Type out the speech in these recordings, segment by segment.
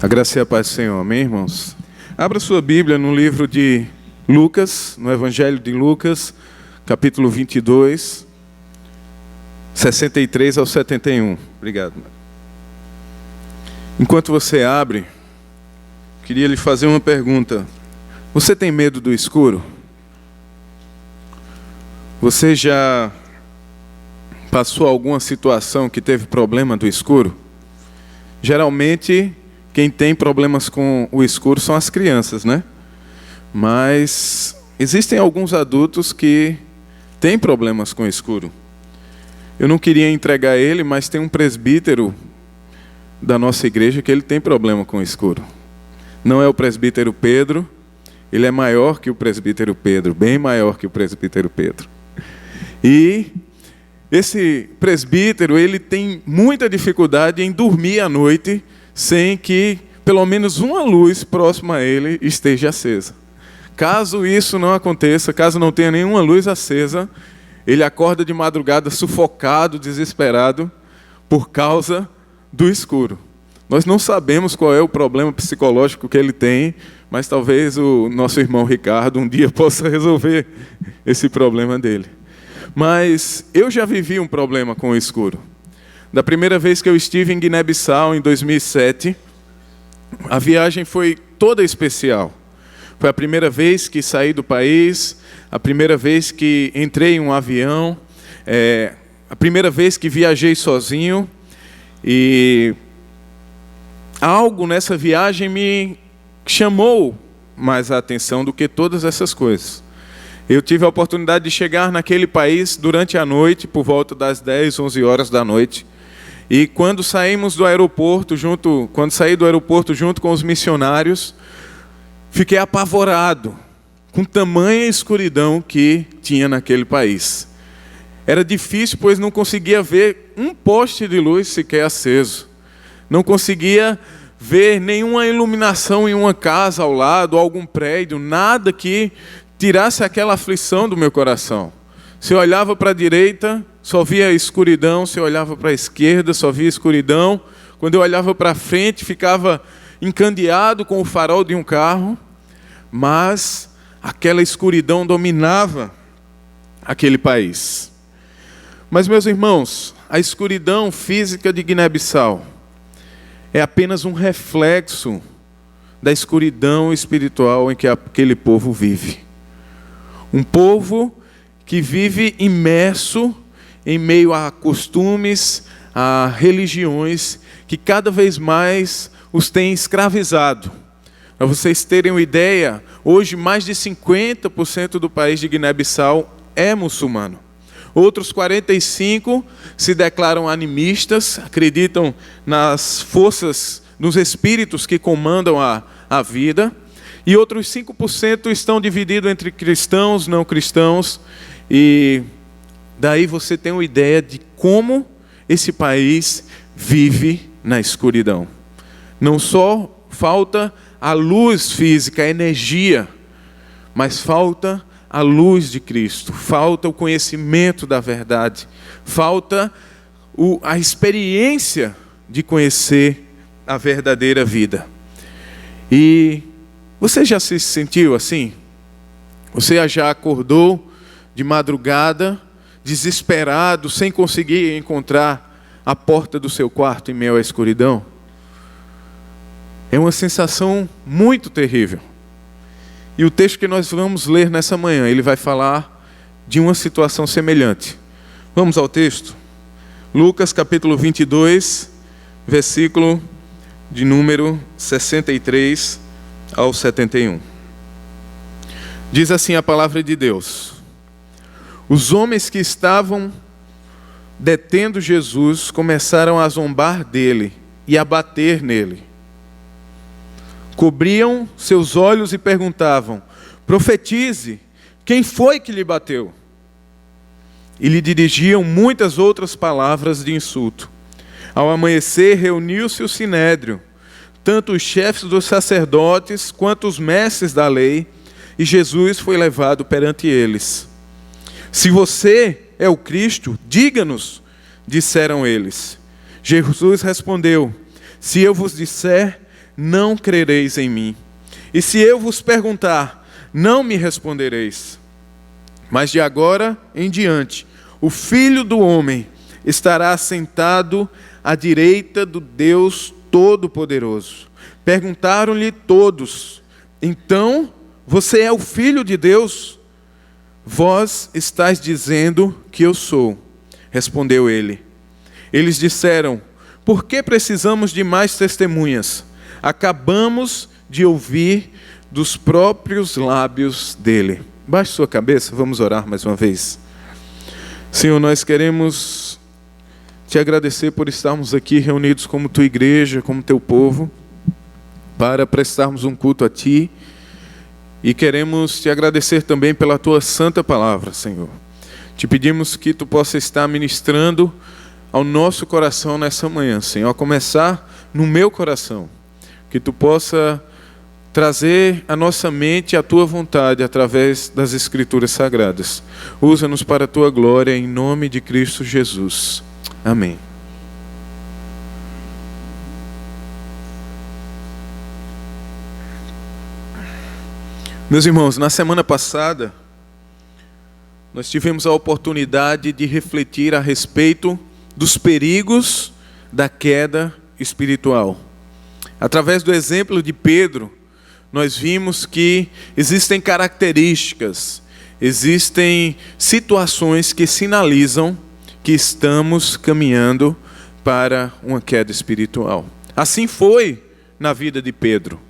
A graça e a paz do Senhor, amém, irmãos? Abra sua Bíblia no livro de Lucas, no Evangelho de Lucas, capítulo 22, 63 ao 71. Obrigado. Enquanto você abre, queria lhe fazer uma pergunta. Você tem medo do escuro? Você já passou alguma situação que teve problema do escuro? Geralmente, quem tem problemas com o escuro são as crianças, né? Mas existem alguns adultos que têm problemas com o escuro. Eu não queria entregar ele, mas tem um presbítero da nossa igreja que ele tem problema com o escuro. Não é o presbítero Pedro, ele é maior que o presbítero Pedro, bem maior que o presbítero Pedro. E esse presbítero, ele tem muita dificuldade em dormir à noite sem que pelo menos uma luz próxima a ele esteja acesa. Caso isso não aconteça, caso não tenha nenhuma luz acesa, ele acorda de madrugada sufocado, desesperado, por causa do escuro. Nós não sabemos qual é o problema psicológico que ele tem, mas talvez o nosso irmão Ricardo um dia possa resolver esse problema dele. Mas eu já vivi um problema com o escuro. Da primeira vez que eu estive em Guiné-Bissau, em 2007, a viagem foi toda especial. Foi a primeira vez que saí do país, a primeira vez que entrei em um avião, a primeira vez que viajei sozinho. E algo nessa viagem me chamou mais a atenção do que todas essas coisas. Eu tive a oportunidade de chegar naquele país durante a noite, por volta das 10, 11 horas da noite. E quando saímos do aeroporto, saí do aeroporto junto com os missionários, fiquei apavorado com tamanha escuridão que tinha naquele país. Era difícil, pois não conseguia ver um poste de luz sequer aceso. Não conseguia ver nenhuma iluminação em uma casa ao lado, algum prédio, nada que tirasse aquela aflição do meu coração. Se eu olhava para a direita, só via escuridão. Se eu olhava para a esquerda, só via escuridão. Quando eu olhava para frente, ficava encandeado com o farol de um carro. Mas aquela escuridão dominava aquele país. Mas, meus irmãos, a escuridão física de Guiné-Bissau é apenas um reflexo da escuridão espiritual em que aquele povo vive. Um povo que vive imerso em meio a costumes, a religiões que cada vez mais os têm escravizado. Para vocês terem uma ideia, hoje mais de 50% do país de Guiné-Bissau é muçulmano. Outros 45% se declaram animistas, acreditam nas forças, nos espíritos que comandam a vida. E outros 5% estão divididos entre cristãos, não cristãos. E daí você tem uma ideia de como esse país vive na escuridão. Não só falta a luz física, a energia, mas falta a luz de Cristo, falta o conhecimento da verdade, falta a experiência de conhecer a verdadeira vida. E você já se sentiu assim? Você já acordou de madrugada, desesperado, sem conseguir encontrar a porta do seu quarto em meio à escuridão? É uma sensação muito terrível. E o texto que nós vamos ler nessa manhã, ele vai falar de uma situação semelhante. Vamos ao texto? Lucas capítulo 22, versículo de número 63 ao 71. Diz assim a palavra de Deus: os homens que estavam detendo Jesus começaram a zombar dele e a bater nele. Cobriam seus olhos e perguntavam: profetize, quem foi que lhe bateu? E lhe dirigiam muitas outras palavras de insulto. Ao amanhecer, reuniu-se o sinédrio, tanto os chefes dos sacerdotes quanto os mestres da lei, e Jesus foi levado perante eles. Se você é o Cristo, diga-nos, disseram eles. Jesus respondeu: se eu vos disser, não crereis em mim. E se eu vos perguntar, não me respondereis. Mas de agora em diante, o Filho do Homem estará sentado à direita do Deus Todo-Poderoso. Perguntaram-lhe todos: então você é o Filho de Deus? Vós estáis dizendo que eu sou. Respondeu ele. Eles disseram: por que precisamos de mais testemunhas? Acabamos de ouvir dos próprios lábios dele. Baixe sua cabeça, vamos orar mais uma vez. Senhor, nós queremos te agradecer por estarmos aqui reunidos como tua igreja, como teu povo, para prestarmos um culto a ti. E queremos te agradecer também pela tua santa palavra, Senhor. Te pedimos que tu possa estar ministrando ao nosso coração nessa manhã, Senhor, a começar no meu coração. Que tu possa trazer à nossa mente a tua vontade através das Escrituras Sagradas. Usa-nos para a tua glória, em nome de Cristo Jesus. Amém. Meus irmãos, na semana passada, nós tivemos a oportunidade de refletir a respeito dos perigos da queda espiritual. Através do exemplo de Pedro, nós vimos que existem características, existem situações que sinalizam que estamos caminhando para uma queda espiritual. Assim foi na vida de Pedro.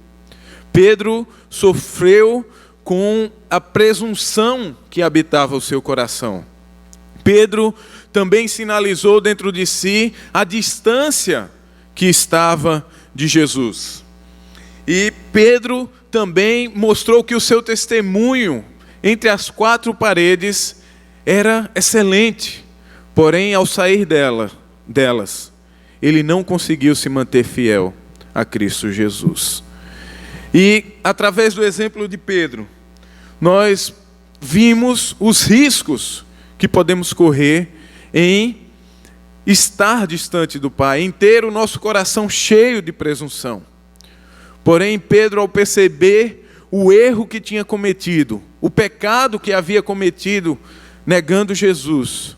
Pedro sofreu com a presunção que habitava o seu coração. Pedro também sinalizou dentro de si a distância que estava de Jesus. E Pedro também mostrou que o seu testemunho entre as quatro paredes era excelente. Porém, ao sair delas, ele não conseguiu se manter fiel a Cristo Jesus. E, através do exemplo de Pedro, nós vimos os riscos que podemos correr em estar distante do Pai, em ter o nosso coração cheio de presunção. Porém, Pedro, ao perceber o erro que tinha cometido, o pecado que havia cometido, negando Jesus,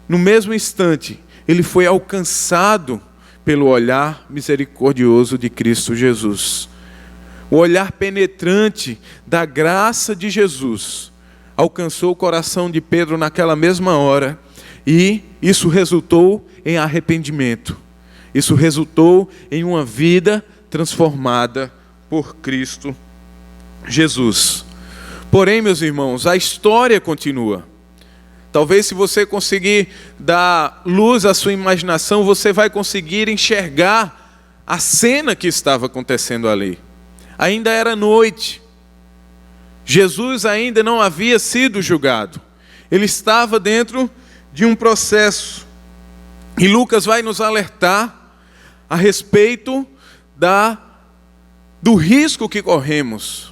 no mesmo instante, ele foi alcançado pelo olhar misericordioso de Cristo Jesus. O olhar penetrante da graça de Jesus alcançou o coração de Pedro naquela mesma hora, e isso resultou em arrependimento. Isso resultou em uma vida transformada por Cristo Jesus. Porém, meus irmãos, a história continua. Talvez, se você conseguir dar luz à sua imaginação, você vai conseguir enxergar a cena que estava acontecendo ali. Ainda era noite. Jesus ainda não havia sido julgado. Ele estava dentro de um processo. E Lucas vai nos alertar a respeito do risco que corremos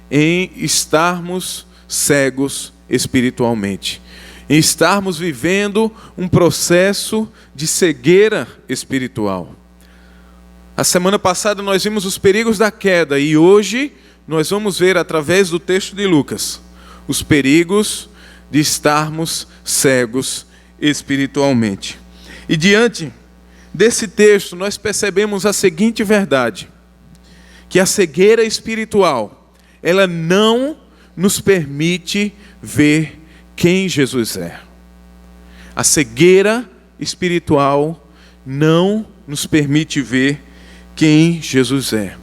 em estarmos cegos espiritualmente, em estarmos vivendo um processo de cegueira espiritual. A semana passada nós vimos os perigos da queda, e hoje nós vamos ver, através do texto de Lucas, os perigos de estarmos cegos espiritualmente. E diante desse texto nós percebemos a seguinte verdade: que a cegueira espiritual, ela não nos permite ver quem Jesus é. A cegueira espiritual não nos permite ver quem Jesus é.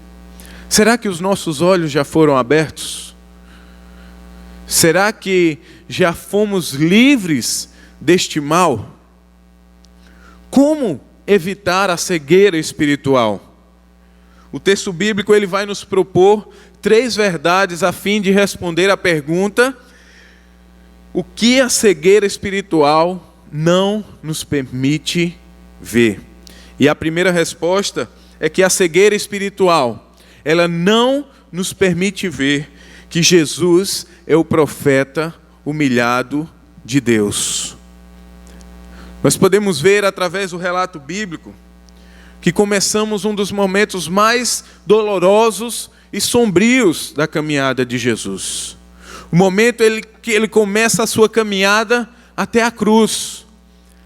Será que os nossos olhos já foram abertos? Será que já fomos livres deste mal? Como evitar a cegueira espiritual? O texto bíblico ele vai nos propor 3 verdades a fim de responder à pergunta: o que a cegueira espiritual não nos permite ver? E a primeira resposta é que a cegueira espiritual, ela não nos permite ver que Jesus é o profeta humilhado de Deus. Nós podemos ver através do relato bíblico que começamos um dos momentos mais dolorosos e sombrios da caminhada de Jesus. O momento que ele começa a sua caminhada até a cruz.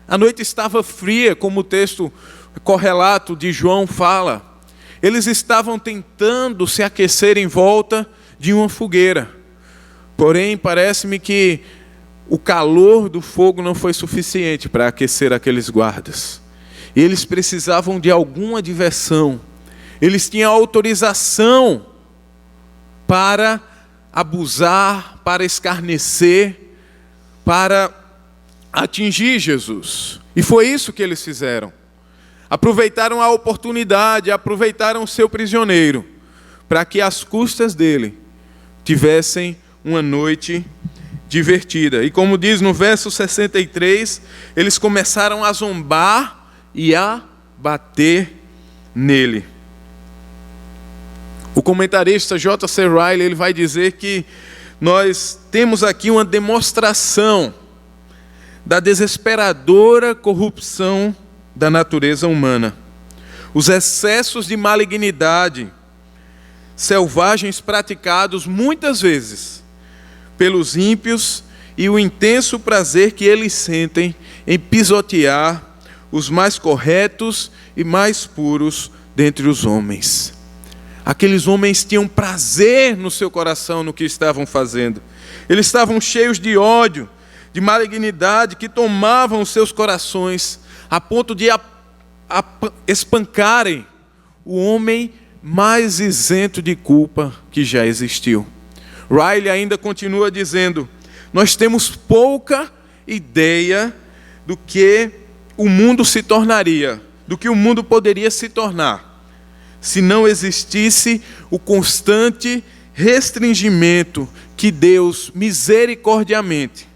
A noite estava fria, como o texto correlato de João fala. Eles estavam tentando se aquecer em volta de uma fogueira. Porém, parece-me que o calor do fogo não foi suficiente para aquecer aqueles guardas. Eles precisavam de alguma diversão. Eles tinham autorização para abusar, para escarnecer, para atingir Jesus. E foi isso que eles fizeram. Aproveitaram a oportunidade, aproveitaram o seu prisioneiro, para que às custas dele tivessem uma noite divertida. E como diz no verso 63, eles começaram a zombar e a bater nele. O comentarista J.C. Ryle, ele vai dizer que nós temos aqui uma demonstração da desesperadora corrupção da natureza humana. Os excessos de malignidade selvagens praticados muitas vezes pelos ímpios e o intenso prazer que eles sentem em pisotear os mais corretos e mais puros dentre os homens. Aqueles homens tinham prazer no seu coração no que estavam fazendo. Eles estavam cheios de ódio, de malignidade que tomavam os seus corações a ponto de espancarem o homem mais isento de culpa que já existiu. Riley ainda continua dizendo: nós temos pouca ideia do que o mundo se tornaria, do que o mundo poderia se tornar, se não existisse o constante restringimento que Deus misericordiamente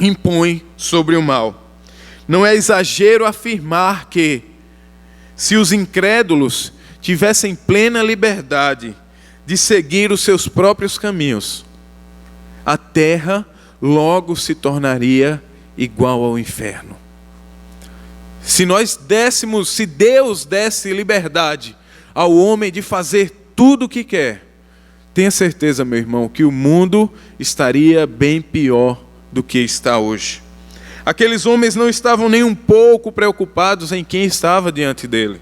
impõe sobre o mal. Não é exagero afirmar que, se os incrédulos tivessem plena liberdade de seguir os seus próprios caminhos, a terra logo se tornaria igual ao inferno. Se Deus desse liberdade ao homem de fazer tudo o que quer, tenha certeza, meu irmão, que o mundo estaria bem pior do que está hoje. Aqueles homens não estavam nem um pouco preocupados em quem estava diante dele.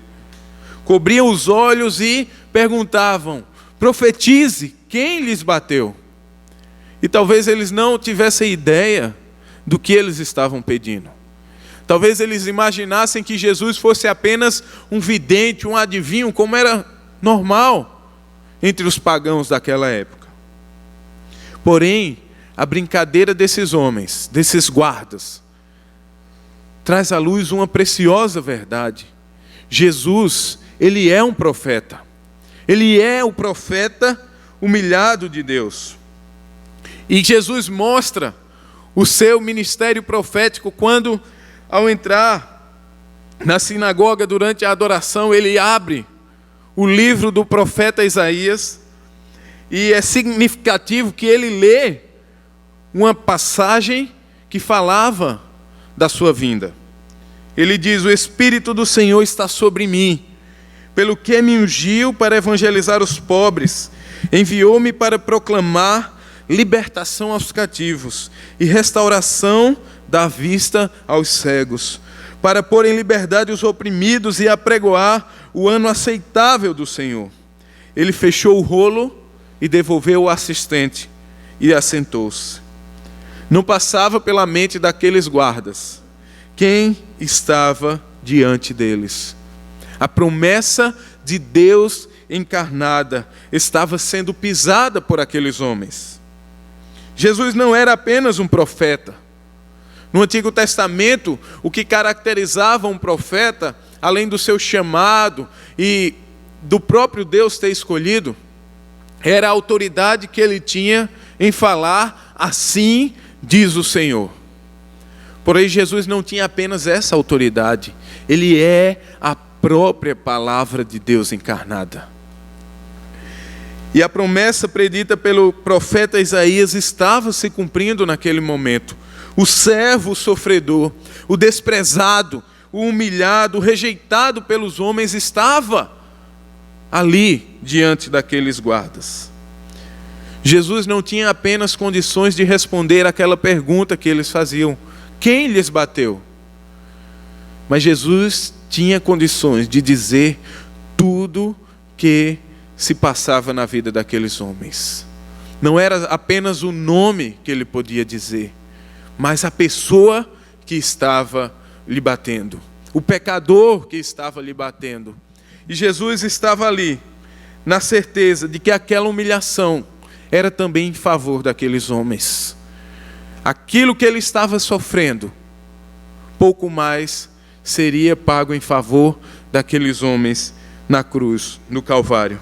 Cobriam os olhos e perguntavam: profetize, quem lhes bateu? E talvez eles não tivessem ideia do que eles estavam pedindo. Talvez eles imaginassem que Jesus fosse apenas um vidente, um adivinho, como era normal entre os pagãos daquela época. Porém, a brincadeira desses homens, desses guardas, traz à luz uma preciosa verdade. Jesus, ele é um profeta. Ele é o profeta humilhado de Deus. E Jesus mostra o seu ministério profético quando, ao entrar na sinagoga durante a adoração, ele abre o livro do profeta Isaías, e é significativo que ele lê uma passagem que falava da sua vinda. Ele diz: o Espírito do Senhor está sobre mim, pelo que me ungiu para evangelizar os pobres, enviou-me para proclamar libertação aos cativos e restauração da vista aos cegos, para pôr em liberdade os oprimidos e apregoar o ano aceitável do Senhor. Ele fechou o rolo e devolveu o assistente e assentou-se. Não passava pela mente daqueles guardas quem estava diante deles. A promessa de Deus encarnada estava sendo pisada por aqueles homens. Jesus não era apenas um profeta. No Antigo Testamento, o que caracterizava um profeta, além do seu chamado e do próprio Deus ter escolhido, era a autoridade que ele tinha em falar: assim diz o Senhor. Porém, Jesus não tinha apenas essa autoridade, ele é a própria palavra de Deus encarnada. E a promessa predita pelo profeta Isaías estava se cumprindo naquele momento. O servo sofredor, o desprezado, o humilhado, o rejeitado pelos homens, estava ali diante daqueles guardas. Jesus não tinha apenas condições de responder aquela pergunta que eles faziam: quem lhes bateu? Mas Jesus tinha condições de dizer tudo que se passava na vida daqueles homens. Não era apenas o nome que ele podia dizer, mas a pessoa que estava lhe batendo, o pecador que estava lhe batendo. E Jesus estava ali, na certeza de que aquela humilhação era também em favor daqueles homens. Aquilo que ele estava sofrendo, pouco mais seria pago em favor daqueles homens na cruz, no Calvário.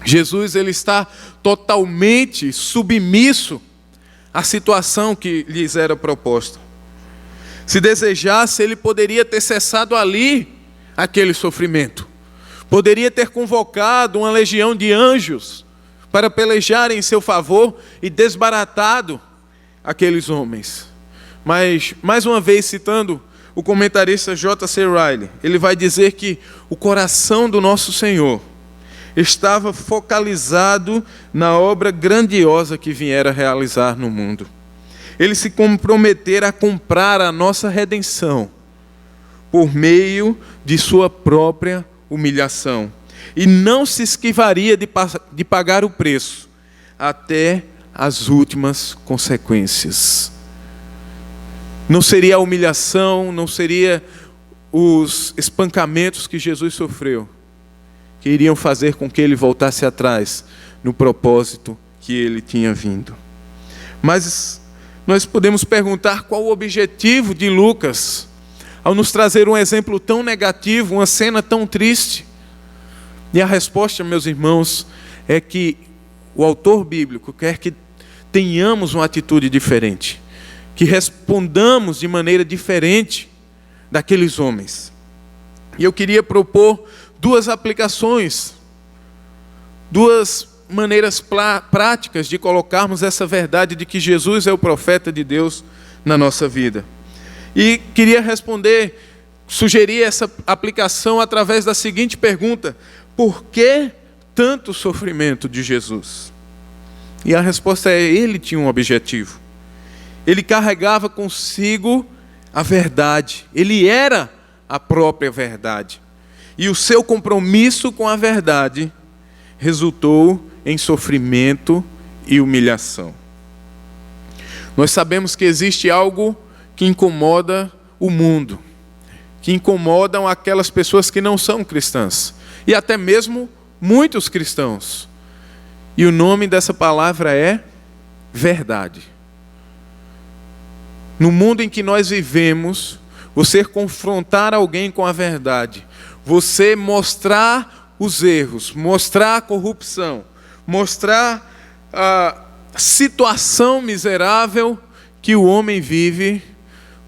Jesus, ele está totalmente submisso à situação que lhes era proposta. Se desejasse, ele poderia ter cessado ali aquele sofrimento. Poderia ter convocado uma legião de anjos para pelejarem em seu favor e desbaratado aqueles homens. Mas, mais uma vez, citando o comentarista J.C. Ryle, ele vai dizer que o coração do nosso Senhor estava focalizado na obra grandiosa que viera realizar no mundo. Ele se comprometera a comprar a nossa redenção por meio de sua própria humilhação. E não se esquivaria de pagar o preço até as últimas consequências. Não seria a humilhação, não seria os espancamentos que Jesus sofreu que iriam fazer com que ele voltasse atrás no propósito que ele tinha vindo. Mas nós podemos perguntar qual o objetivo de Lucas ao nos trazer um exemplo tão negativo, uma cena tão triste. E a resposta, meus irmãos, é que o autor bíblico quer que tenhamos uma atitude diferente, que respondamos de maneira diferente daqueles homens. E eu queria propor duas aplicações, duas maneiras práticas de colocarmos essa verdade de que Jesus é o profeta de Deus na nossa vida. E queria sugerir essa aplicação através da seguinte pergunta: por que tanto sofrimento de Jesus? E a resposta é: ele tinha um objetivo. Ele carregava consigo a verdade. Ele era a própria verdade. E o seu compromisso com a verdade resultou em sofrimento e humilhação. Nós sabemos que existe algo que incomoda o mundo, que incomodam aquelas pessoas que não são cristãs, e até mesmo muitos cristãos. E o nome dessa palavra é verdade. No mundo em que nós vivemos, você confrontar alguém com a verdade, você mostrar os erros, mostrar a corrupção, mostrar a situação miserável que o homem vive,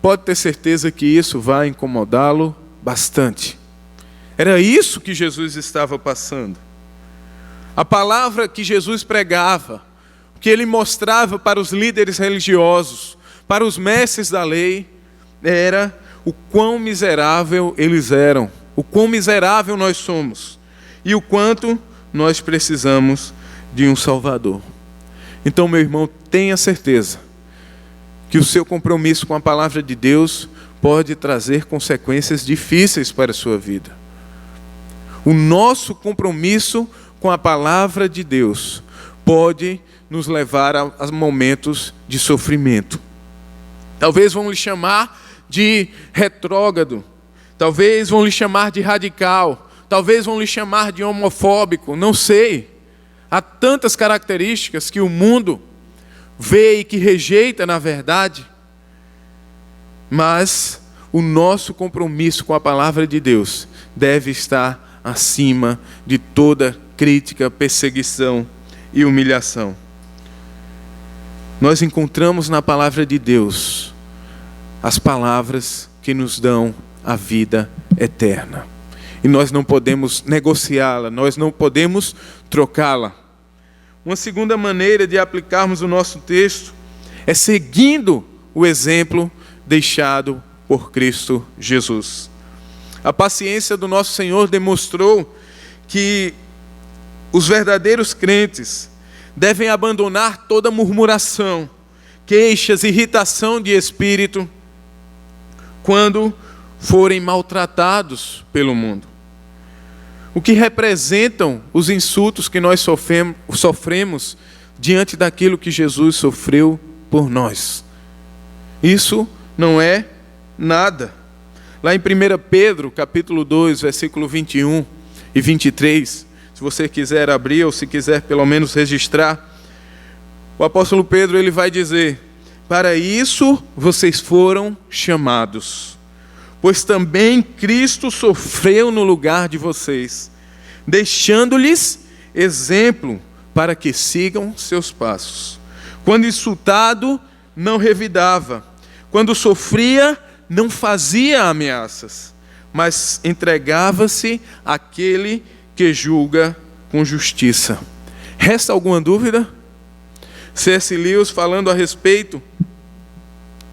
pode ter certeza que isso vai incomodá-lo bastante. Era isso que Jesus estava passando. A palavra que Jesus pregava, que ele mostrava para os líderes religiosos, para os mestres da lei, era o quão miserável eles eram, o quão miserável nós somos e o quanto nós precisamos de um Salvador. Então, meu irmão, tenha certeza que o seu compromisso com a palavra de Deus pode trazer consequências difíceis para a sua vida. O nosso compromisso com a palavra de Deus pode nos levar a momentos de sofrimento. Talvez vão lhe chamar de retrógrado, talvez vão lhe chamar de radical, talvez vão lhe chamar de homofóbico, não sei. Há tantas características que o mundo vê e que rejeita na verdade, mas o nosso compromisso com a palavra de Deus deve estar acima de toda crítica, perseguição e humilhação. Nós encontramos na palavra de Deus as palavras que nos dão a vida eterna. E nós não podemos negociá-la, nós não podemos trocá-la. Uma segunda maneira de aplicarmos o nosso texto é seguindo o exemplo deixado por Cristo Jesus. A paciência do nosso Senhor demonstrou que os verdadeiros crentes devem abandonar toda murmuração, queixas, irritação de espírito quando forem maltratados pelo mundo. O que representam os insultos que nós sofremos diante daquilo que Jesus sofreu por nós? Isso não é nada. Lá em 1 Pedro, capítulo 2, versículo 21 e 23, se você quiser abrir ou se quiser pelo menos registrar, o apóstolo Pedro ele vai dizer: para isso vocês foram chamados, pois também Cristo sofreu no lugar de vocês, deixando-lhes exemplo para que sigam seus passos. Quando insultado, não revidava. Quando sofria, não fazia ameaças, mas entregava-se àquele que julga com justiça. Resta alguma dúvida? C.S. Lewis, falando a respeito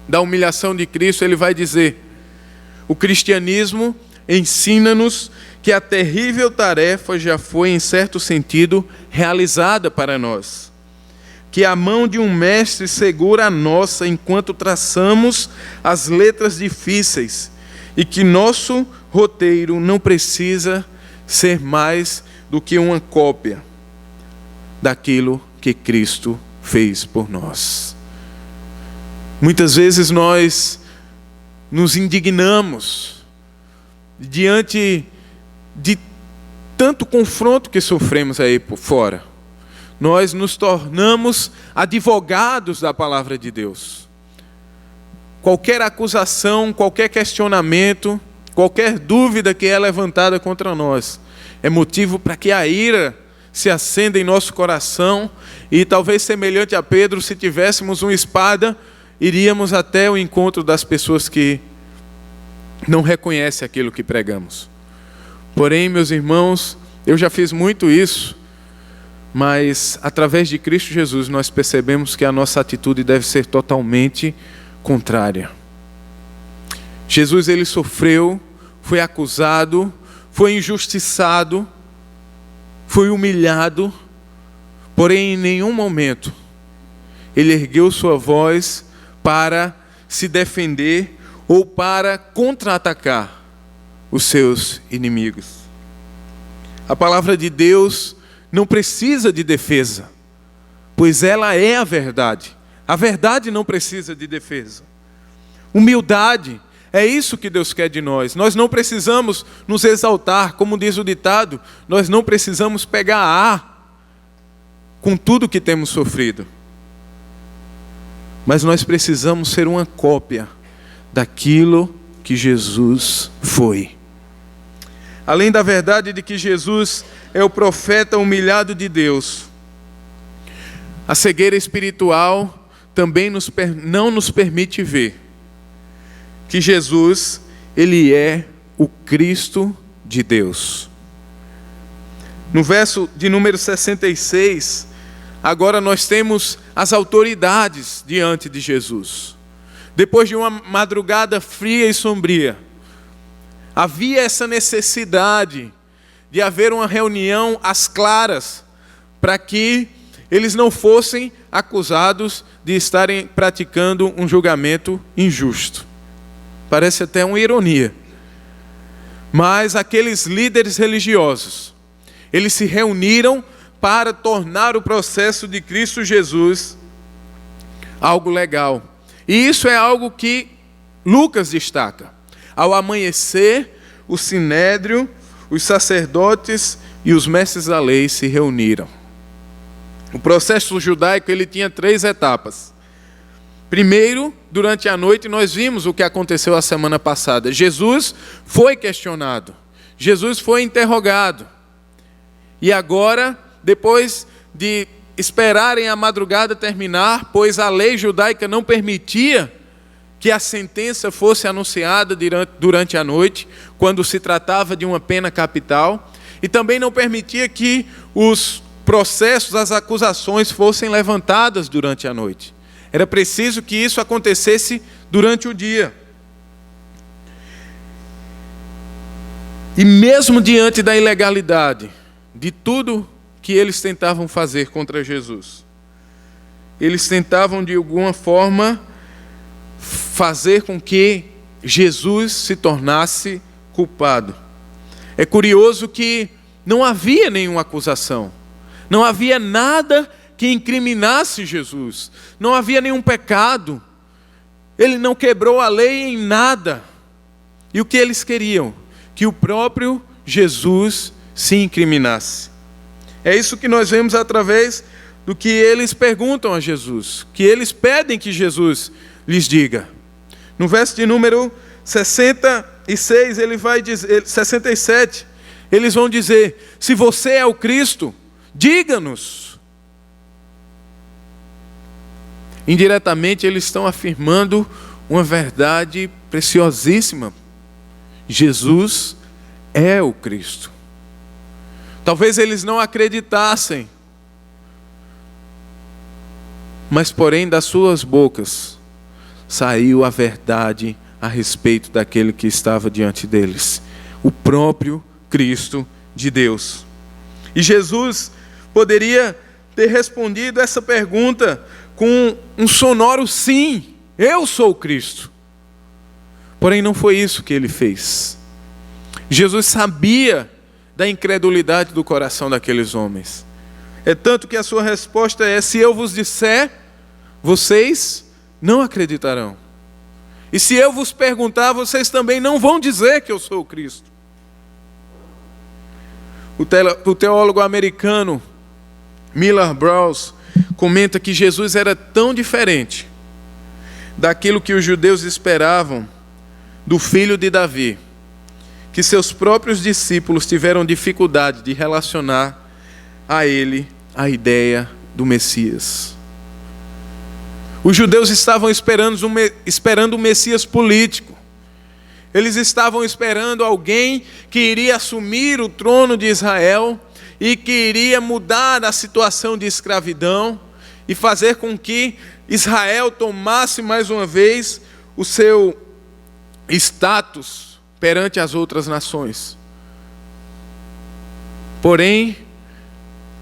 da humilhação de Cristo, ele vai dizer: o cristianismo ensina-nos que a terrível tarefa já foi, em certo sentido, realizada para nós. Que a mão de um mestre segura a nossa enquanto traçamos as letras difíceis, e que nosso roteiro não precisa ser mais do que uma cópia daquilo que Cristo fez por nós. Muitas vezes nós nos indignamos diante de tanto confronto que sofremos aí por fora. Nós nos tornamos advogados da palavra de Deus. Qualquer acusação, qualquer questionamento, qualquer dúvida que é levantada contra nós é motivo para que a ira se acenda em nosso coração e, talvez semelhante a Pedro, se tivéssemos uma espada, iríamos até o encontro das pessoas que não reconhecem aquilo que pregamos. Porém, meus irmãos, eu já fiz muito isso, mas através de Cristo Jesus nós percebemos que a nossa atitude deve ser totalmente contrária. Jesus, ele sofreu, foi acusado, foi injustiçado, foi humilhado, porém em nenhum momento ele ergueu sua voz para se defender ou para contra-atacar os seus inimigos. A palavra de Deus não precisa de defesa, pois ela é a verdade. A verdade não precisa de defesa. Humildade, é isso que Deus quer de nós. Nós não precisamos nos exaltar, como diz o ditado, nós não precisamos pegar ar com tudo que temos sofrido. Mas nós precisamos ser uma cópia daquilo que Jesus foi. Além da verdade de que Jesus é o profeta humilhado de Deus, a cegueira espiritual também não nos permite ver que Jesus, ele é o Cristo de Deus. No verso de número 66, agora nós temos as autoridades diante de Jesus. Depois de uma madrugada fria e sombria, havia essa necessidade de haver uma reunião às claras, para que eles não fossem acusados de estarem praticando um julgamento injusto. Parece até uma ironia. Mas aqueles líderes religiosos, eles se reuniram para tornar o processo de Cristo Jesus algo legal. E isso é algo que Lucas destaca. Ao amanhecer, o sinédrio, os sacerdotes e os mestres da lei se reuniram. O processo judaico ele tinha 3 etapas. Primeiro, durante a noite, nós vimos o que aconteceu a semana passada. Jesus foi questionado. Jesus foi interrogado. E agora, depois de esperarem a madrugada terminar, pois a lei judaica não permitia que a sentença fosse anunciada durante a noite, quando se tratava de uma pena capital, e também não permitia que os processos, as acusações fossem levantadas durante a noite. Era preciso que isso acontecesse durante o dia. E mesmo diante da ilegalidade, de tudo que eles tentavam fazer contra Jesus, eles tentavam de alguma forma fazer com que Jesus se tornasse culpado. É curioso que não havia nenhuma acusação, não havia nada que incriminasse Jesus, não havia nenhum pecado, ele não quebrou a lei em nada. E o que eles queriam? Que o próprio Jesus se incriminasse. É isso que nós vemos através do que eles perguntam a Jesus, que eles pedem que Jesus lhes diga. No verso de número 66, ele vai dizer, 67, eles vão dizer: se você é o Cristo, diga-nos. Indiretamente eles estão afirmando uma verdade preciosíssima. Jesus é o Cristo. Talvez eles não acreditassem, mas porém das suas bocas saiu a verdade a respeito daquele que estava diante deles, o próprio Cristo de Deus. E Jesus poderia ter respondido essa pergunta com um sonoro sim, eu sou o Cristo. Porém não foi isso que ele fez. Jesus sabia da incredulidade do coração daqueles homens. É tanto que a sua resposta é: se eu vos disser, vocês não acreditarão. E se eu vos perguntar, vocês também não vão dizer que eu sou o Cristo. O teólogo americano Millard Brawls comenta que Jesus era tão diferente daquilo que os judeus esperavam do filho de Davi, que seus próprios discípulos tiveram dificuldade de relacionar a ele a ideia do Messias. Os judeus estavam esperando um Messias político. Eles estavam esperando alguém que iria assumir o trono de Israel e que iria mudar a situação de escravidão e fazer com que Israel tomasse mais uma vez o seu status perante as outras nações. Porém,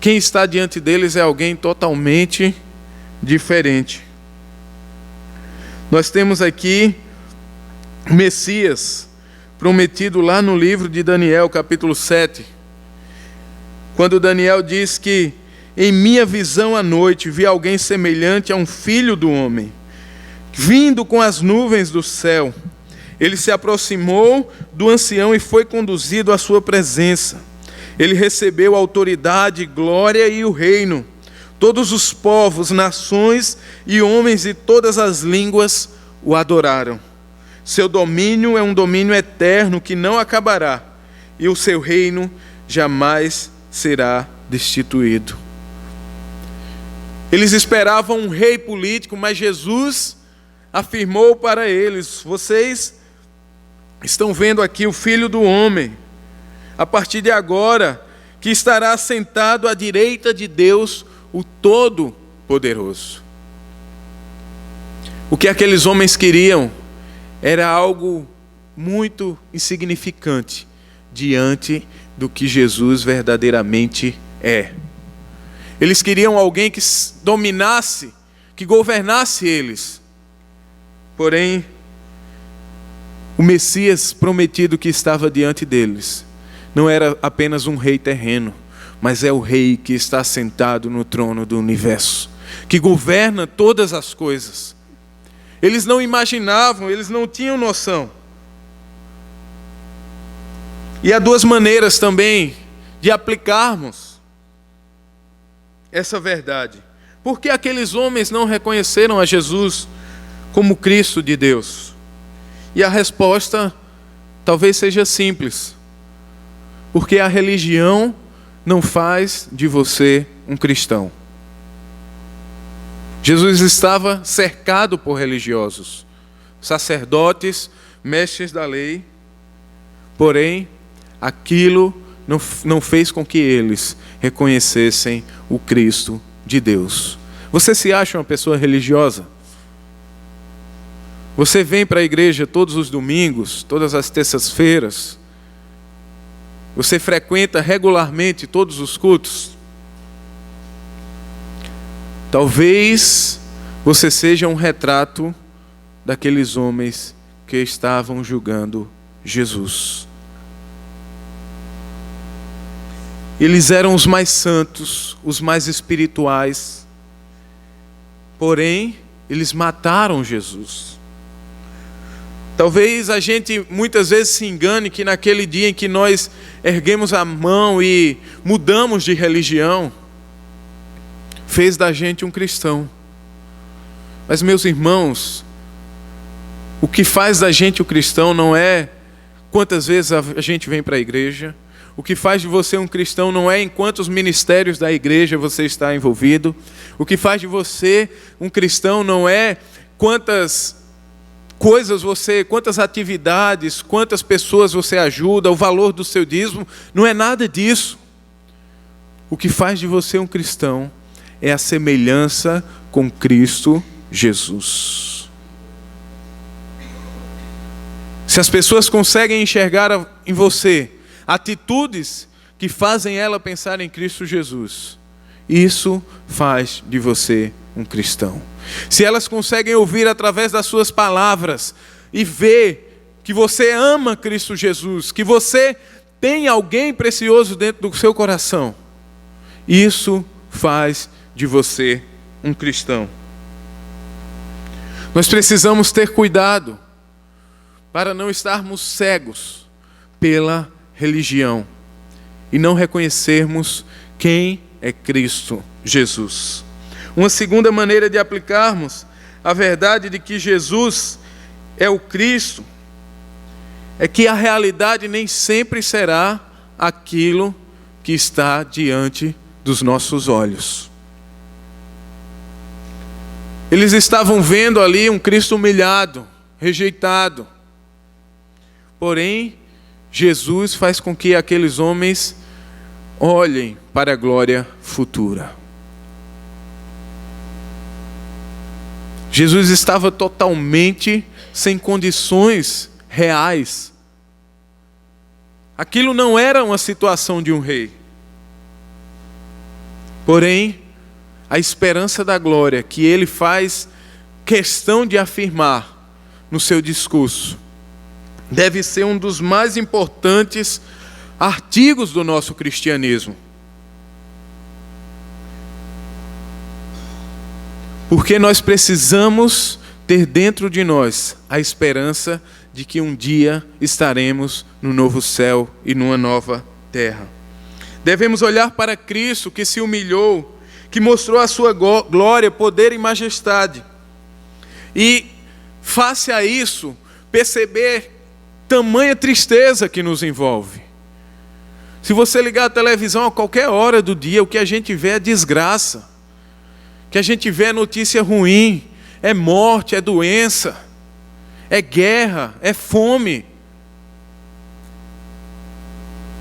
quem está diante deles é alguém totalmente diferente. Nós temos aqui o Messias prometido lá no livro de Daniel, capítulo 7, quando Daniel diz que em minha visão à noite vi alguém semelhante a um filho do homem, vindo com as nuvens do céu. Ele se aproximou do ancião e foi conduzido à sua presença. Ele recebeu autoridade, glória e o reino. Todos os povos, nações e homens de todas as línguas o adoraram. Seu domínio é um domínio eterno que não acabará, e o seu reino jamais será destituído. Eles esperavam um rei político, mas Jesus afirmou para eles: vocês estão vendo aqui o Filho do Homem, a partir de agora, que estará sentado à direita de Deus, o Todo-Poderoso. O que aqueles homens queriam era algo muito insignificante diante do que Jesus verdadeiramente é. Eles queriam alguém que dominasse, que governasse eles. Porém, o Messias prometido que estava diante deles não era apenas um rei terreno, mas é o rei que está sentado no trono do universo, que governa todas as coisas. Eles não imaginavam, eles não tinham noção. E há duas maneiras também de aplicarmos essa verdade. Por que aqueles homens não reconheceram a Jesus como Cristo de Deus? E a resposta talvez seja simples: porque a religião não faz de você um cristão. Jesus estava cercado por religiosos, sacerdotes, mestres da lei, porém, aquilo não fez com que eles reconhecessem o Cristo de Deus. Você se acha uma pessoa religiosa? Você vem para a igreja todos os domingos, todas as terças-feiras, Você frequenta regularmente todos os cultos? Talvez você seja um retrato daqueles homens que estavam julgando Jesus. Eles eram os mais santos, os mais espirituais, porém, eles mataram Jesus. Talvez a gente muitas vezes se engane que naquele dia em que nós erguemos a mão e mudamos de religião, fez da gente um cristão. Mas, meus irmãos, o que faz da gente um cristão não é quantas vezes a gente vem para a igreja. O que faz de você um cristão não é em quantos ministérios da igreja você está envolvido. O que faz de você um cristão não é quantas coisas quantas atividades, quantas pessoas você ajuda, o valor do seu dízimo. Não é nada disso. O que faz de você um cristão é a semelhança com Cristo Jesus. Se as pessoas conseguem enxergar em você atitudes que fazem ela pensar em Cristo Jesus, isso faz de você um cristão. Se elas conseguem ouvir através das suas palavras e ver que você ama Cristo Jesus, que você tem alguém precioso dentro do seu coração, isso faz de você um cristão. Nós precisamos ter cuidado para não estarmos cegos pela religião e não reconhecermos quem é Cristo Jesus. Uma segunda maneira de aplicarmos a verdade de que Jesus é o Cristo é que a realidade nem sempre será aquilo que está diante dos nossos olhos. Eles estavam vendo ali um Cristo humilhado, rejeitado. Porém, Jesus faz com que aqueles homens olhem para a glória futura. Jesus estava totalmente sem condições reais. Aquilo não era uma situação de um rei. Porém, a esperança da glória que ele faz questão de afirmar no seu discurso deve ser um dos mais importantes artigos do nosso cristianismo. Porque nós precisamos ter dentro de nós a esperança de que um dia estaremos no novo céu e numa nova terra. Devemos olhar para Cristo que se humilhou, que mostrou a sua glória, poder e majestade. E, face a isso, perceber tamanha tristeza que nos envolve. Se você ligar a televisão a qualquer hora do dia, o que a gente vê é desgraça. O que a gente vê é notícia ruim, é morte, é doença, é guerra, é fome.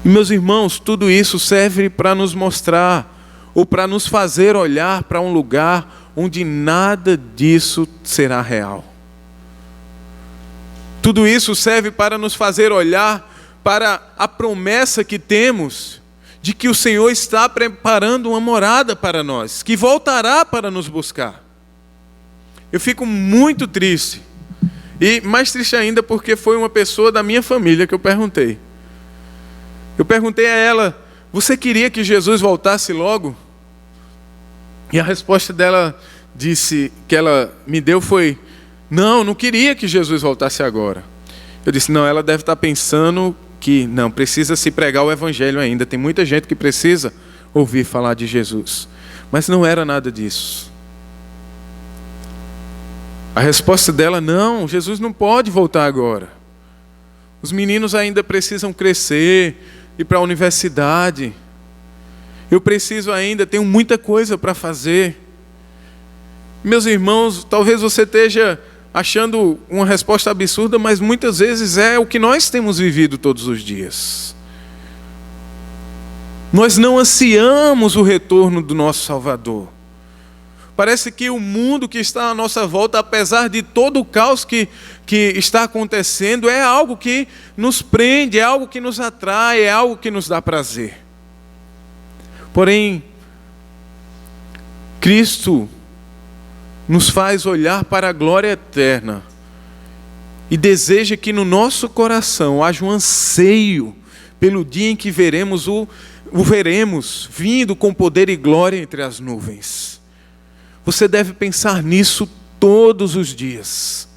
E, meus irmãos, tudo isso serve para nos mostrar, ou para nos fazer olhar para um lugar onde nada disso será real. Tudo isso serve para nos fazer olhar para a promessa que temos de que o Senhor está preparando uma morada para nós, que voltará para nos buscar. Eu fico muito triste, e mais triste ainda porque foi uma pessoa da minha família que eu perguntei. Eu perguntei a ela: você queria que Jesus voltasse logo? E a resposta dela que ela me deu foi: não queria que Jesus voltasse agora. Eu disse: não, ela deve estar pensando que não, precisa se pregar o evangelho ainda. Tem muita gente que precisa ouvir falar de Jesus. Mas não era nada disso. A resposta dela: não, Jesus não pode voltar agora. Os meninos ainda precisam crescer, ir para a universidade. Eu preciso ainda, tenho muita coisa para fazer. Meus irmãos, talvez você esteja achando uma resposta absurda, mas muitas vezes é o que nós temos vivido todos os dias. Nós não ansiamos o retorno do nosso Salvador. Parece que o mundo que está à nossa volta, apesar de todo o caos que que está acontecendo é algo que nos prende, é algo que nos atrai, é algo que nos dá prazer. Porém, Cristo nos faz olhar para a glória eterna e deseja que no nosso coração haja um anseio pelo dia em que o veremos vindo com poder e glória entre as nuvens. Você deve pensar nisso todos os dias.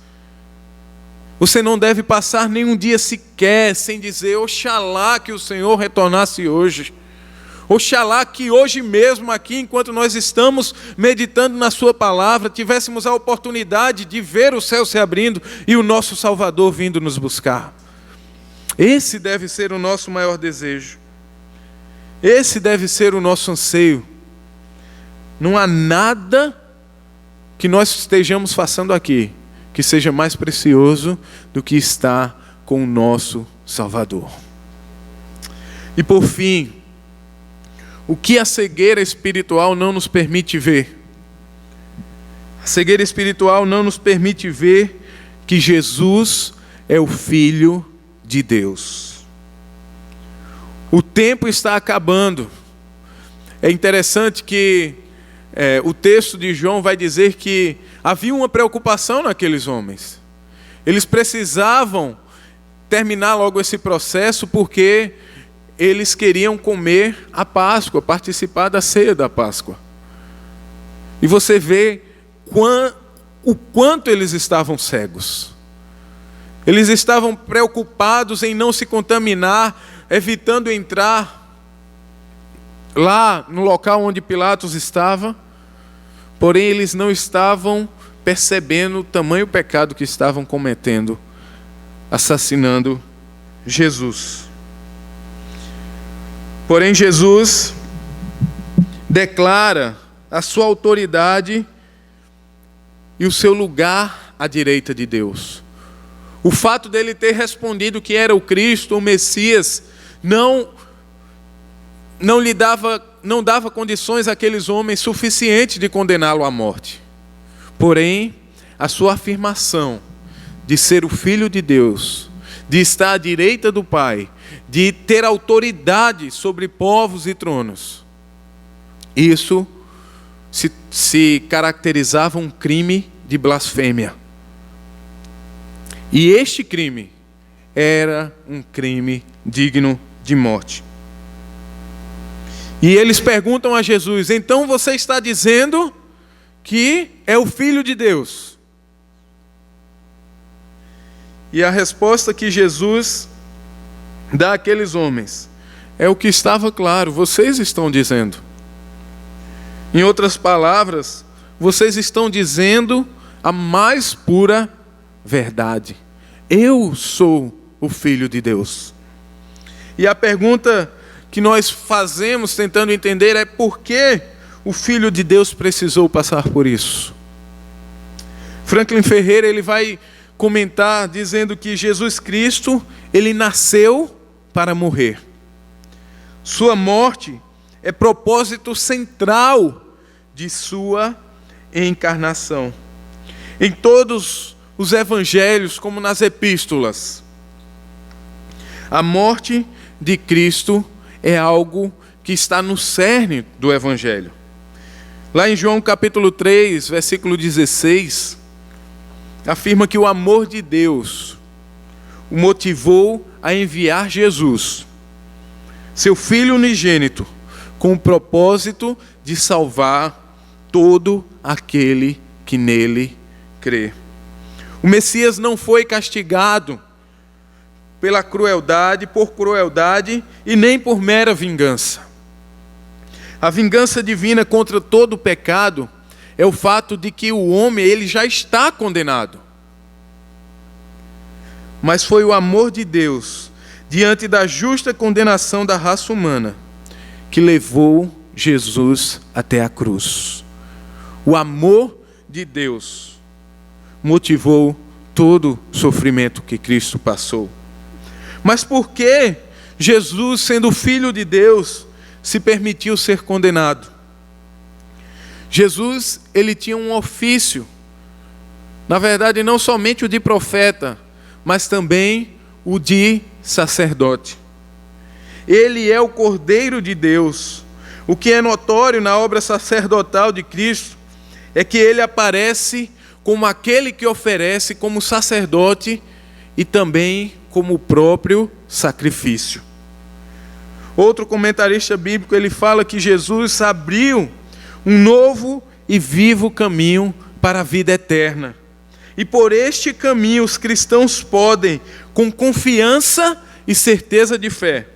Você não deve passar nenhum dia sequer sem dizer: oxalá que o Senhor retornasse hoje. Oxalá que hoje mesmo aqui, enquanto nós estamos meditando na sua palavra, tivéssemos a oportunidade de ver o céu se abrindo e o nosso Salvador vindo nos buscar. Esse deve ser o nosso maior desejo. Esse deve ser o nosso anseio. Não há nada que nós estejamos passando aqui que seja mais precioso do que estar com o nosso Salvador. E por fim, o que a cegueira espiritual não nos permite ver? A cegueira espiritual não nos permite ver que Jesus é o Filho de Deus. O tempo está acabando. É interessante que o texto de João vai dizer que havia uma preocupação naqueles homens. Eles precisavam terminar logo esse processo porque eles queriam comer a Páscoa, participar da ceia da Páscoa. E você vê o quanto eles estavam cegos. Eles estavam preocupados em não se contaminar, evitando entrar lá no local onde Pilatos estava. Porém, eles não estavam percebendo o tamanho pecado que estavam cometendo, assassinando Jesus. Porém, Jesus declara a sua autoridade e o seu lugar à direita de Deus. O fato dele ter respondido que era o Cristo, o Messias, não dava condições àqueles homens suficientes de condená-lo à morte. Porém, a sua afirmação de ser o Filho de Deus, de estar à direita do Pai, de ter autoridade sobre povos e tronos, isso se caracterizava um crime de blasfêmia. E este crime era um crime digno de morte. E eles perguntam a Jesus: então você está dizendo que é o Filho de Deus? E a resposta que Jesus dá àqueles homens é o que estava claro: vocês estão dizendo. Em outras palavras, vocês estão dizendo a mais pura verdade. Eu sou o Filho de Deus. E a pergunta que nós fazemos tentando entender é: por que o Filho de Deus precisou passar por isso? Franklin Ferreira ele vai comentar dizendo que Jesus Cristo, ele nasceu para morrer. Sua morte é propósito central de sua encarnação. Em todos os evangelhos, como nas epístolas, a morte de Cristo é algo que está no cerne do evangelho. Lá em João capítulo 3, versículo 16, afirma que o amor de Deus o motivou a enviar Jesus, seu Filho unigênito, com o propósito de salvar todo aquele que nele crê. O Messias não foi castigado por crueldade e nem por mera vingança. A vingança divina contra todo o pecado é o fato de que o homem ele já está condenado. Mas foi o amor de Deus, diante da justa condenação da raça humana, que levou Jesus até a cruz. O amor de Deus motivou todo o sofrimento que Cristo passou. Mas por que Jesus, sendo Filho de Deus, se permitiu ser condenado? Jesus, ele tinha um ofício Na verdade, não somente o de profeta, mas também o de sacerdote. Ele é o Cordeiro de Deus. O que é notório na obra sacerdotal de Cristo é que ele aparece como aquele que oferece como sacerdote e também como o próprio sacrifício. Outro comentarista bíblico, ele fala que Jesus abriu um novo e vivo caminho para a vida eterna. E por este caminho os cristãos podem, com confiança e certeza de fé,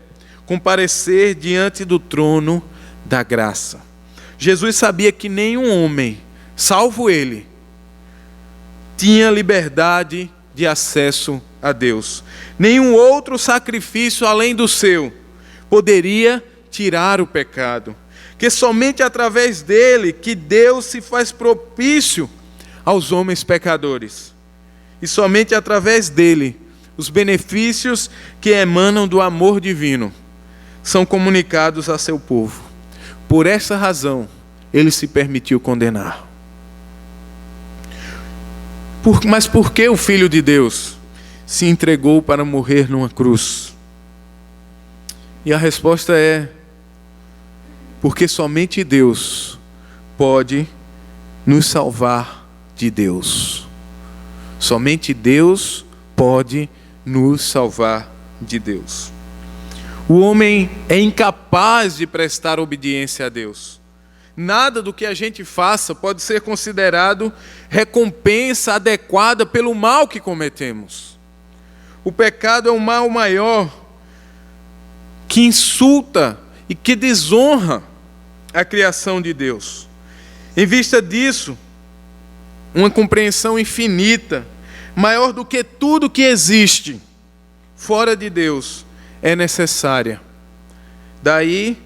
comparecer diante do trono da graça. Jesus sabia que nenhum homem, salvo ele, tinha liberdade de acesso a Deus. Nenhum outro sacrifício além do seu poderia tirar o pecado. Que somente através dele que Deus se faz propício aos homens pecadores. E somente através dele os benefícios que emanam do amor divino são comunicados a seu povo. Por essa razão, ele se permitiu condenar. Mas por que o Filho de Deus se entregou para morrer numa cruz? E a resposta é: porque somente Deus pode nos salvar de Deus. Somente Deus pode nos salvar de Deus. O homem é incapaz de prestar obediência a Deus. Nada do que a gente faça pode ser considerado recompensa adequada pelo mal que cometemos. O pecado é o mal maior que insulta e que desonra a criação de Deus. Em vista disso, uma compreensão infinita, maior do que tudo que existe fora de Deus, é necessária. Daí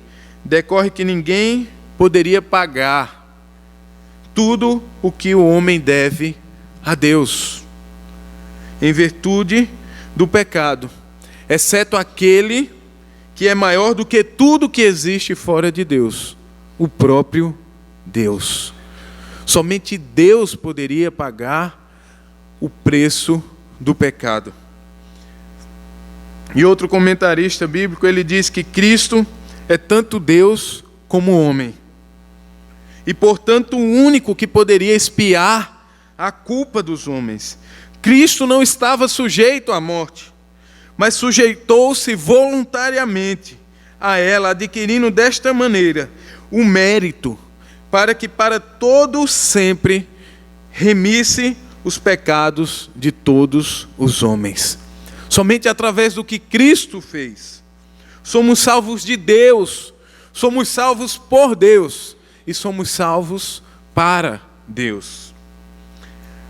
decorre que ninguém poderia pagar tudo o que o homem deve a Deus, em virtude do pecado, exceto aquele que é maior do que tudo que existe fora de Deus, o próprio Deus. Somente Deus poderia pagar o preço do pecado. E outro comentarista bíblico, ele diz que Cristo é tanto Deus como homem. E portanto o único que poderia expiar a culpa dos homens. Cristo não estava sujeito à morte, mas sujeitou-se voluntariamente a ela, adquirindo desta maneira o mérito, para que para todo sempre remisse os pecados de todos os homens. Somente através do que Cristo fez, somos salvos de Deus, somos salvos por Deus e somos salvos para Deus.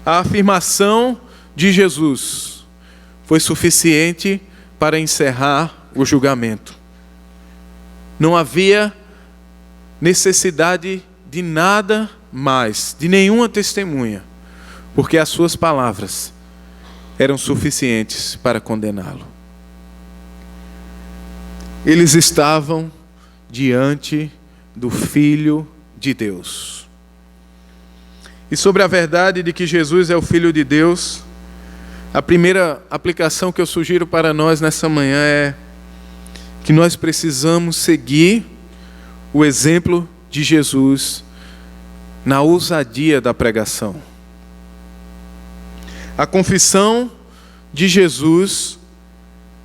A afirmação de Jesus foi suficiente para encerrar o julgamento. Não havia necessidade de nada mais, de nenhuma testemunha, porque as suas palavras eram suficientes para condená-lo. Eles estavam diante do Filho de Deus. E sobre a verdade de que Jesus é o Filho de Deus, a primeira aplicação que eu sugiro para nós nessa manhã é que nós precisamos seguir o exemplo de Jesus na ousadia da pregação. A confissão de Jesus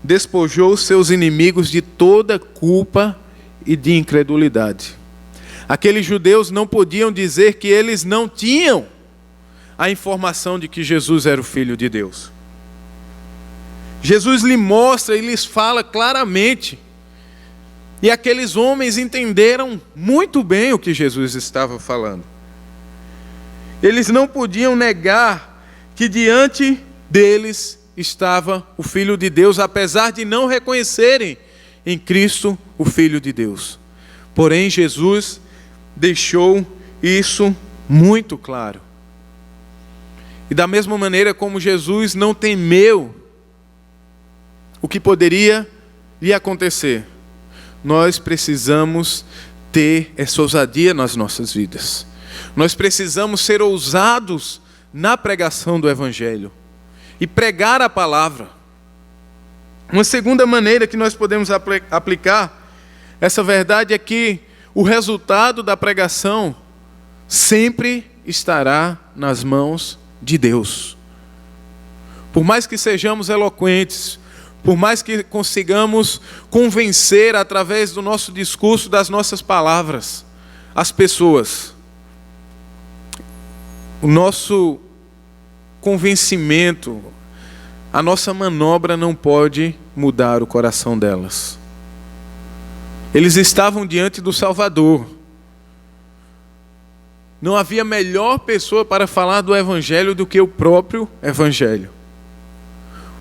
despojou seus inimigos de toda culpa e de incredulidade. Aqueles judeus não podiam dizer que eles não tinham a informação de que Jesus era o Filho de Deus. Jesus lhe mostra e lhes fala claramente. E aqueles homens entenderam muito bem o que Jesus estava falando. Eles não podiam negar que diante deles estava o Filho de Deus, apesar de não reconhecerem em Cristo o Filho de Deus. Porém, Jesus deixou isso muito claro. E da mesma maneira como Jesus não temeu o que poderia lhe acontecer, nós precisamos ter essa ousadia nas nossas vidas. Nós precisamos ser ousados na pregação do Evangelho e pregar a palavra. Uma segunda maneira que nós podemos aplicar essa verdade é que o resultado da pregação sempre estará nas mãos de Deus. Por mais que sejamos eloquentes, por mais que consigamos convencer através do nosso discurso, das nossas palavras, as pessoas, o nosso convencimento, a nossa manobra não pode mudar o coração delas. Eles estavam diante do Salvador. Não havia melhor pessoa para falar do Evangelho do que o próprio Evangelho.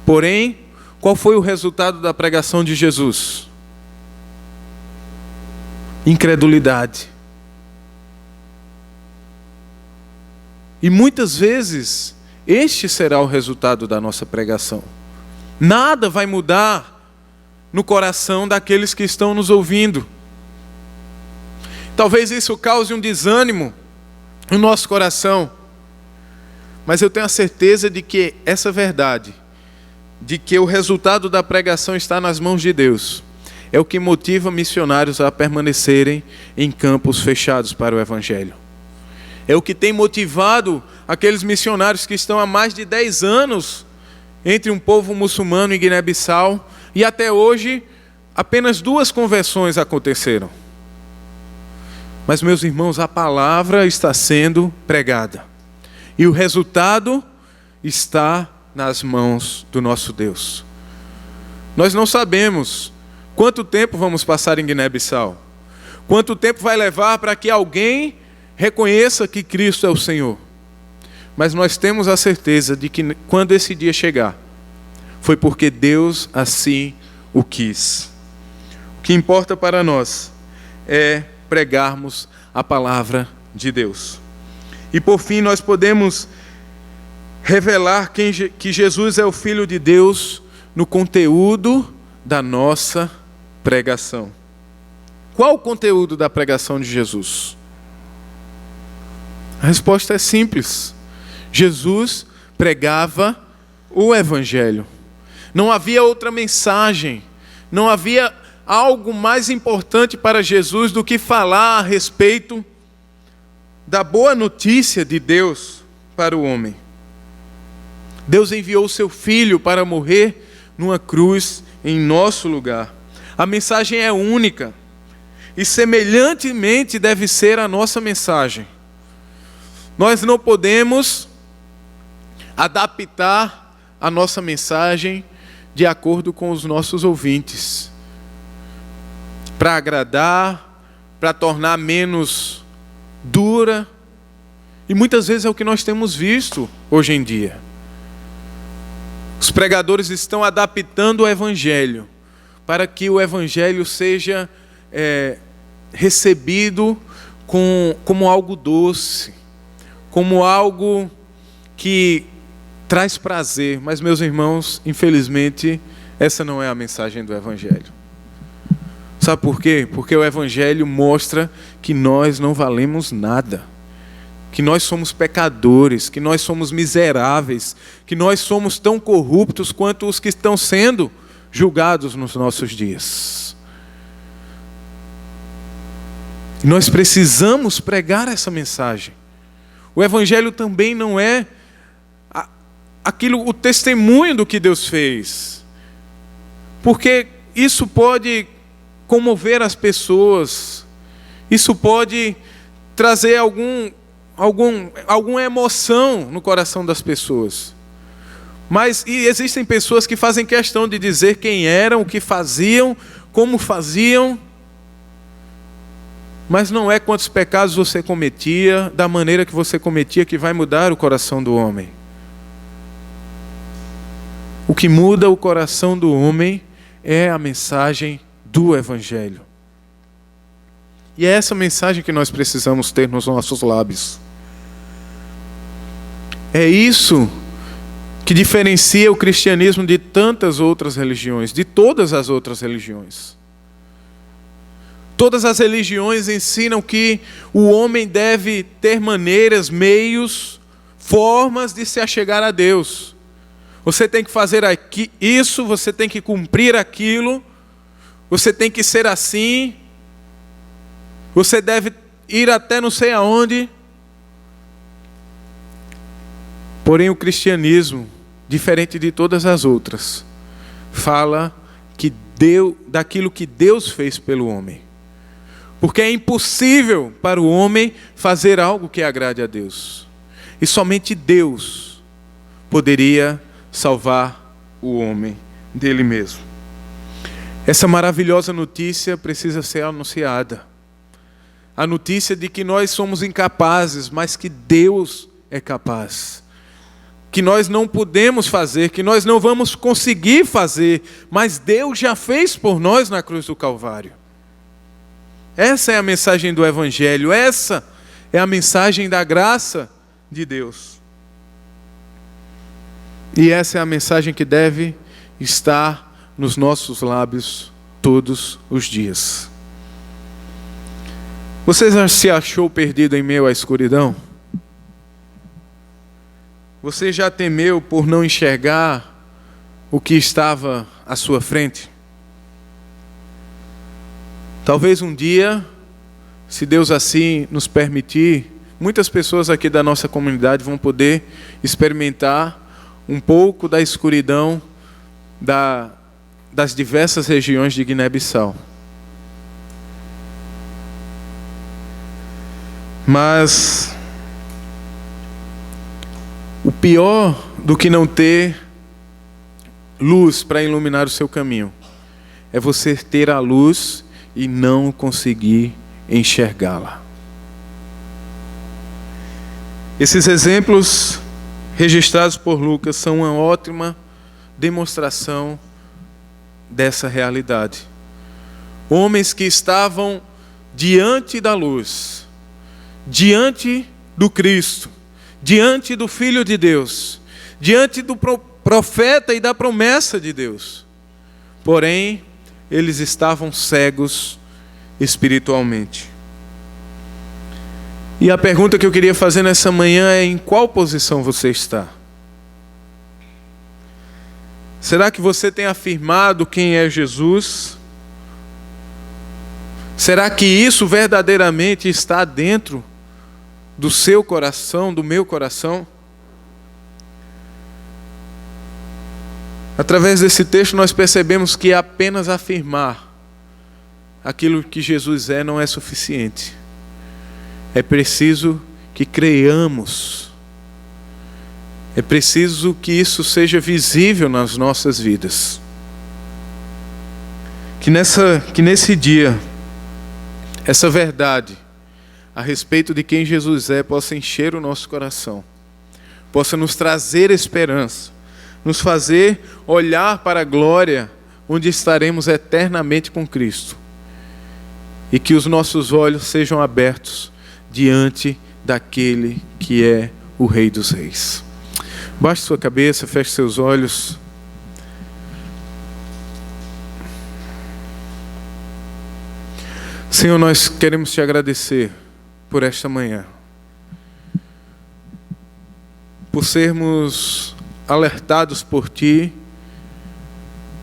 Porém, qual foi o resultado da pregação de Jesus? Incredulidade. E muitas vezes, este será o resultado da nossa pregação. Nada vai mudar no coração daqueles que estão nos ouvindo. Talvez isso cause um desânimo no nosso coração. Mas eu tenho a certeza de que essa verdade, de que o resultado da pregação está nas mãos de Deus, é o que motiva missionários a permanecerem em campos fechados para o Evangelho. É o que tem motivado aqueles missionários que estão há mais de 10 anos entre um povo muçulmano em Guiné-Bissau, e até hoje apenas 2 conversões aconteceram. Mas, meus irmãos, a palavra está sendo pregada, e o resultado está nas mãos do nosso Deus. Nós não sabemos quanto tempo vamos passar em Guiné-Bissau, quanto tempo vai levar para que alguém reconheça que Cristo é o Senhor. Mas nós temos a certeza de que quando esse dia chegar, foi porque Deus assim o quis. O que importa para nós é pregarmos a palavra de Deus. E por fim nós podemos revelar que Jesus é o Filho de Deus no conteúdo da nossa pregação. Qual o conteúdo da pregação de Jesus? A resposta é simples. Jesus pregava o Evangelho. Não havia outra mensagem, não havia algo mais importante para Jesus do que falar a respeito da boa notícia de Deus para o homem. Deus enviou o seu Filho para morrer numa cruz em nosso lugar. A mensagem é única e semelhantemente deve ser a nossa mensagem. Nós não podemos adaptar a nossa mensagem de acordo com os nossos ouvintes, para agradar, para tornar menos dura. E muitas vezes é o que nós temos visto hoje em dia. Os pregadores estão adaptando o Evangelho para que o Evangelho seja recebido como algo doce, como algo que traz prazer. Mas, meus irmãos, infelizmente, essa não é a mensagem do Evangelho. Sabe por quê? Porque o Evangelho mostra que nós não valemos nada, que nós somos pecadores, que nós somos miseráveis, que nós somos tão corruptos quanto os que estão sendo julgados nos nossos dias. Nós precisamos pregar essa mensagem. O Evangelho também não é o testemunho do que Deus fez, porque isso pode comover as pessoas, isso pode trazer alguma emoção no coração das pessoas. Mas existem pessoas que fazem questão de dizer quem eram, o que faziam, como faziam. Mas não é quantos pecados você cometia, da maneira que você cometia, que vai mudar o coração do homem. O que muda o coração do homem é a mensagem do Evangelho. E é essa mensagem que nós precisamos ter nos nossos lábios. É isso que diferencia o cristianismo de tantas outras religiões, de todas as outras religiões. Todas as religiões ensinam que o homem deve ter maneiras, meios, formas de se achegar a Deus. Você tem que fazer isso, você tem que cumprir aquilo, você tem que ser assim, você deve ir até não sei aonde. Porém, o cristianismo, diferente de todas as outras, fala daquilo que Deus fez pelo homem. Porque é impossível para o homem fazer algo que agrade a Deus. E somente Deus poderia salvar o homem dele mesmo. Essa maravilhosa notícia precisa ser anunciada. A notícia de que nós somos incapazes, mas que Deus é capaz. Que nós não podemos fazer, que nós não vamos conseguir fazer, mas Deus já fez por nós na cruz do Calvário. Essa é a mensagem do Evangelho, essa é a mensagem da graça de Deus. E essa é a mensagem que deve estar nos nossos lábios todos os dias. Você já se achou perdido em meio à escuridão? Você já temeu por não enxergar o que estava à sua frente? Talvez um dia, se Deus assim nos permitir, muitas pessoas aqui da nossa comunidade vão poder experimentar um pouco da escuridão das diversas regiões de Guiné-Bissau. Mas o pior do que não ter luz para iluminar o seu caminho é você ter a luz e não conseguir enxergá-la. Esses exemplos registrados por Lucas são uma ótima demonstração dessa realidade. Homens que estavam diante da luz, diante do Cristo, diante do Filho de Deus, diante do profeta e da promessa de Deus. Porém, eles estavam cegos espiritualmente. E a pergunta que eu queria fazer nessa manhã é: em qual posição você está? Será que você tem afirmado quem é Jesus? Será que isso verdadeiramente está dentro do seu coração, do meu coração? Através desse texto nós percebemos que apenas afirmar aquilo que Jesus é não é suficiente. É preciso que creiamos. É preciso que isso seja visível nas nossas vidas. Que nesse dia, essa verdade a respeito de quem Jesus é possa encher o nosso coração, possa nos trazer esperança, nos fazer olhar para a glória onde estaremos eternamente com Cristo, e que os nossos olhos sejam abertos diante daquele que é o Rei dos Reis. Baixe sua cabeça, feche seus olhos. Senhor, nós queremos te agradecer por esta manhã, por sermos alertados por ti,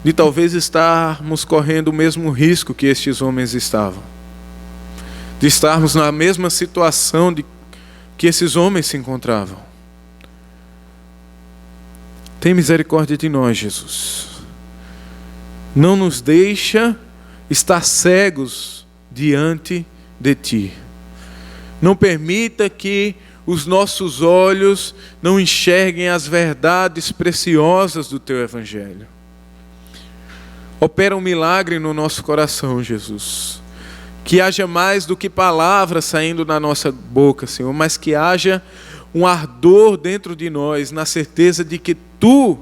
de talvez estarmos correndo o mesmo risco que estes homens estavam, de estarmos na mesma situação que esses homens se encontravam. Tem misericórdia de nós, Jesus. Não nos deixa estar cegos diante de ti. Não permita que os nossos olhos não enxerguem as verdades preciosas do teu Evangelho. Opera um milagre no nosso coração, Jesus. Que haja mais do que palavras saindo da nossa boca, Senhor, mas que haja um ardor dentro de nós, na certeza de que tu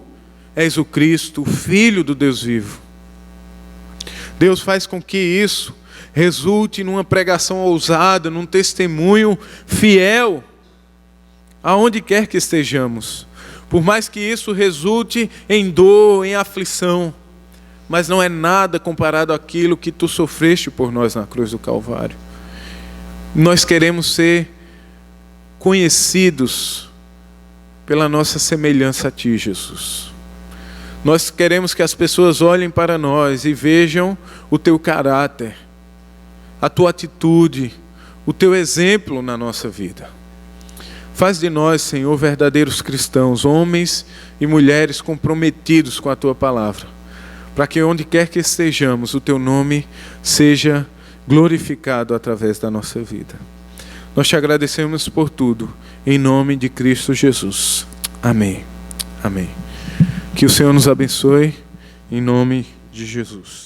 és o Cristo, o Filho do Deus vivo. Deus, faz com que isso resulte numa pregação ousada, num testemunho fiel, aonde quer que estejamos. Por mais que isso resulte em dor, em aflição, mas não é nada comparado àquilo que tu sofreste por nós na cruz do Calvário. Nós queremos ser conhecidos pela nossa semelhança a Ti, Jesus. Nós queremos que as pessoas olhem para nós e vejam o Teu caráter, a Tua atitude, o Teu exemplo na nossa vida. Faz de nós, Senhor, verdadeiros cristãos, homens e mulheres comprometidos com a Tua palavra, para que onde quer que estejamos, o Teu nome seja glorificado através da nossa vida. Nós Te agradecemos por tudo, em nome de Cristo Jesus. Amém. Amém. Que o Senhor nos abençoe, em nome de Jesus.